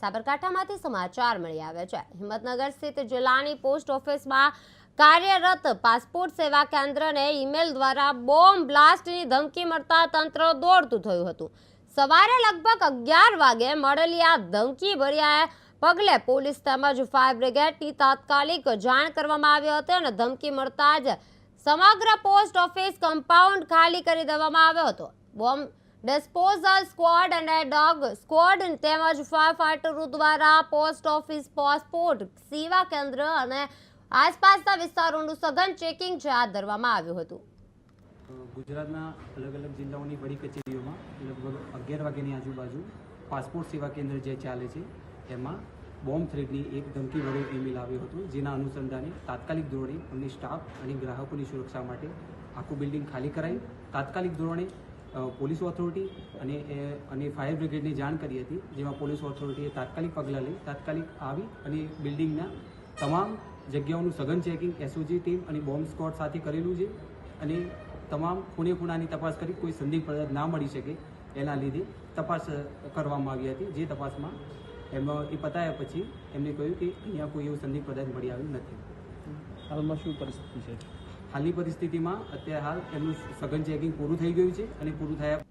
સાબરકાંઠામાંથી સમાચાર મળી આવ્યા છે। હિંમતનગર સ્થિત જિલ્લાની પોસ્ટ ઓફિસમાં કાર્યરત પાસપોર્ટ સેવા કેન્દ્રને ઈમેલ દ્વારા બોમ્બ બ્લાસ્ટની ધમકી મળતા તંત્ર દોડતું થયું હતું। સવારે લગભગ 11 વાગે મળેલી આ ધમકી ભર્યા પગલે પોલીસ તેમજ ફાયર બ્રિગેડની તાત્કાલિક જાણ કરવામાં આવી હતી અને ધમકી મળતા જ સમગ્ર પોસ્ટ ઓફિસ કમ્પાઉન્ડ ખાલી કરી દેવામાં આવ્યો હતો। બોમ્બ डिस्पोजल स्क्वॉड અને ડોગ સ્ક્વોડ તેમજ ફાયર ફાઇટરો દ્વારા પોસ્ટ ઓફિસ પાસપોર્ટ સેવા કેન્દ્ર અને આસપાસના વિસ્તારોનું સઘન ચેકિંગ હાથ ધરવામાં આવ્યું હતું। ગુજરાતના અલગ અલગ જિલ્લાઓની વડી કચેરીઓમાં લગભગ 11 વાગ્યાની આજુબાજુ પાસપોર્ટ સેવા કેન્દ્ર જે ચાલે છે એમાં બોમ્બ થ્રેટની એક ધમકીભર્યો ઈમેલ આવ્યો હતો, જેના અનુસંધાને તાત્કાલિક ધોરણે અમને સ્ટાફ અને ગ્રાહકોની સુરક્ષા માટે આખું બિલ્ડિંગ ખાલી કરાવી તાત્કાલિક ધોરણે પોલીસ ઓથોરિટી અને ફાયર બ્રિગેડને જાણ કરી હતી, જેમાં પોલીસ ઓથોરિટીએ તાત્કાલિક પગલાં લઈ તાત્કાલિક આવી અને બિલ્ડિંગના તમામ જગ્યાઓનું સઘન ચેકિંગ એસઓજી ટીમ અને બોમ્બ સ્ક્વોડ સાથે કરેલું છે અને તમામ ખૂણે ખૂણાની તપાસ કરી કોઈ સંદિગ્ધ પદાર્થ ના મળી શકે એના લીધે તપાસ કરવામાં આવી હતી। જે તપાસમાં એમાં એ પતાયા પછી એમને કહ્યું કે અહીંયા કોઈ એવું સંદિગ્ધ પદાર્થ મળી આવ્યું નથી। હાલમાં શું પરિસ્થિતિ છે? હાલની પરિસ્થિતિમાં અત્યારે હાલ એમનું સઘન ચેકિંગ પૂરું થઈ ગયું છે અને પૂરું થયા